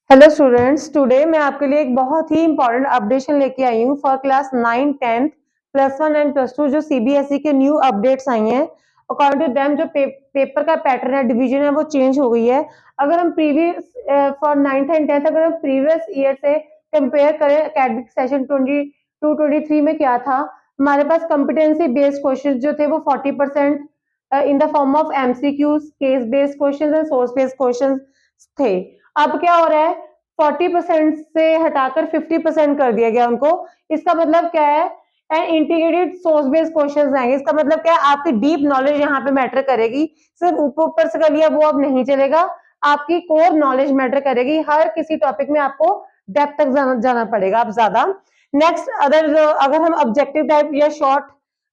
Hello students, today मैं आपके लिए एक बहुत ही इंपॉर्टेंट अपडेशन लेके आई हूँ फॉर क्लास 9, 10th, +1 एंड +2 जो सीबीएसई के न्यू अपडेट्स आई हैं। अकॉर्डिंग टू देम जो पेपर का पैटर्न है, डिवीजन है, वो चेंज हो गई है। अगर हम previous for 9th and 10th अगर हम प्रीवियस ईयर से कंपेयर करें एकेडमिक सेशन 22-23 में क्या था, हमारे पास कॉम्पिटेंसी बेस्ड क्वेश्चन जो थे वो 40% in the form of MCQs, case based question and source based question थे। अब क्या हो रहा है, 40% से हटाकर 50% कर दिया गया उनको। इसका मतलब क्या है, and integrated source based questions आएंगे। इसका मतलब क्या है, आपकी डीप नॉलेज यहाँ पे मैटर करेगी। सिर्फ ऊपर ऊपर से कर लिया वो अब नहीं चलेगा, आपकी कोर नॉलेज मैटर करेगी। हर किसी टॉपिक में आपको डेप्थ तक जाना पड़ेगा अब ज्यादा। नेक्स्ट अगर हम ऑब्जेक्टिव टाइप या शॉर्ट,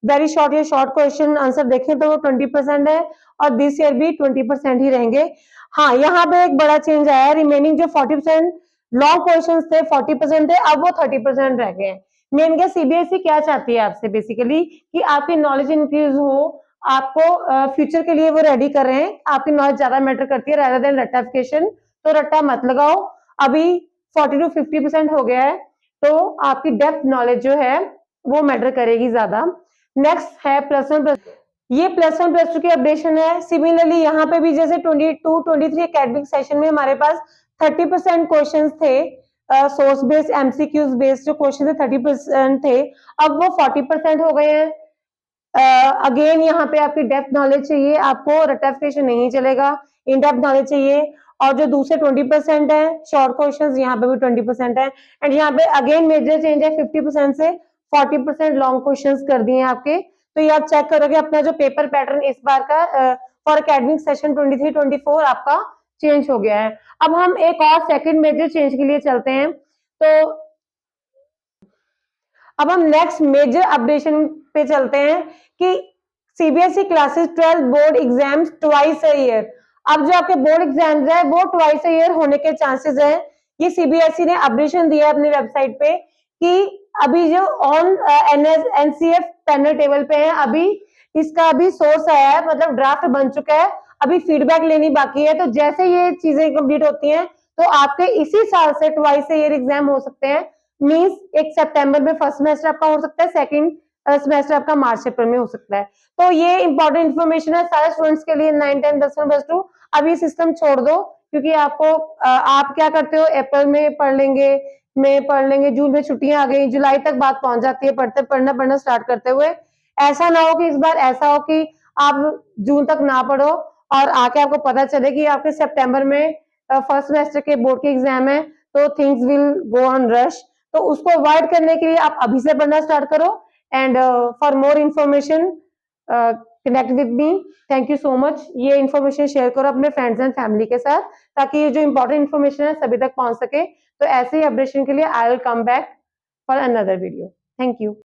वेरी शॉर्ट या शॉर्ट क्वेश्चन आंसर देखें तो वो 20% है, और दिस ईयर भी 20% ही रहेंगे। हाँ, यहाँ पे एक बड़ा चेंज आया है, रिमेनिंग जो 40% लॉन्ग क्वेश्चन थे 40% थे, अब वो 30% रह गए हैं। मेन क्या सीबीएसई क्या चाहती है आपसे, बेसिकली कि आपकी नॉलेज इंक्रीज हो, आपको फ्यूचर के लिए वो रेडी कर रहे हैं। आपकी नॉलेज ज्यादा मैटर करती है rather देन रट्टाफिकेशन, तो रट्टा मत लगाओ। अभी 40 to 50% हो गया है, तो आपकी डेप्थ नॉलेज जो है वो मैटर करेगी ज्यादा। नेक्स्ट है +1+, ये +1+2 की अपडेशन है। सिमिलरली यहाँ पे भी जैसे 22-23 एकेडमिक सेशन में हमारे पास 30% क्वेश्चंस थे, सोर्स बेस्ड एमसीक्यूज बेस्ड जो क्वेश्चन थे 30% थे, अब वो 40% हो गए हैं। अगेन यहाँ पे आपकी डेप्थ नॉलेज चाहिए, आपको रट्टाफिकेशन नहीं चलेगा, इन डेप्थ नॉलेज चाहिए। और जो दूसरे 20% है शॉर्ट क्वेश्चंस, यहाँ पे भी 20% है। एंड यहाँ पे अगेन मेजर चेंज है, 50% से 40% लॉन्ग क्वेश्चंस कर दिए आपके। तो ये आप चेक करोगे अपना जो पेपर पैटर्न इस बार का फॉर एकेडमिक सेशन 23-24 आपका चेंज हो गया है। अब हम एक और सेकंड मेजर चेंज के लिए चलते हैं। तो अब हम नेक्स्ट मेजर अपडेशन पे चलते हैं कि CBSE classes 12 board exams twice a year. अब जो आपके बोर्ड एग्जाम्स है वो ट्वाइस अ ईयर होने के चांसेस है। ये सीबीएसई ने अपडेशन दिया है अपनी वेबसाइट पे कि अभी जो ऑन एनसीएफ पैनल टेबल पे है, अभी इसका अभी सोर्स आया है, मतलब ड्राफ्ट बन चुका है, अभी फीडबैक लेनी बाकी है। तो जैसे ये चीजें कंप्लीट होती हैं तो आपके इसी साल से ट्वाइस अ ईयर एग्जाम हो सकते हैं। मीन्स एक सितंबर में फर्स्ट सेमेस्टर आपका हो सकता है, सेकंड सेमेस्टर आपका मार्च अप्रैल में हो सकता है। तो ये इंपॉर्टेंट इन्फॉर्मेशन है सारे स्टूडेंट्स के लिए 9, 10, +1, +2। अब ये सिस्टम छोड़ दो, क्योंकि आपको आप क्या करते हो, अप्रैल में पढ़ लेंगे, मई पढ़ लेंगे, जून में छुट्टियां आ गई, जुलाई तक बात पहुंच जाती है पढ़ना स्टार्ट करते हुए। ऐसा ना हो कि इस बार ऐसा हो कि आप जून तक ना पढ़ो और आके आपको पता चले कि आपके सितंबर में फर्स्ट सेमेस्टर के बोर्ड के एग्जाम है, तो things will go on rush. तो उसको अवॉइड करने के लिए आप अभी से पढ़ना स्टार्ट करो। And for more information connect with me. Thank you so much. ये इन्फॉर्मेशन शेयर करो अपने फ्रेंड्स एंड फैमिली के साथ, ताकि ये जो इंपॉर्टेंट इन्फॉर्मेशन है सभी तक पहुंच सके। तो ऐसे ही अपडेशन के लिए I will come back for another video. Thank you.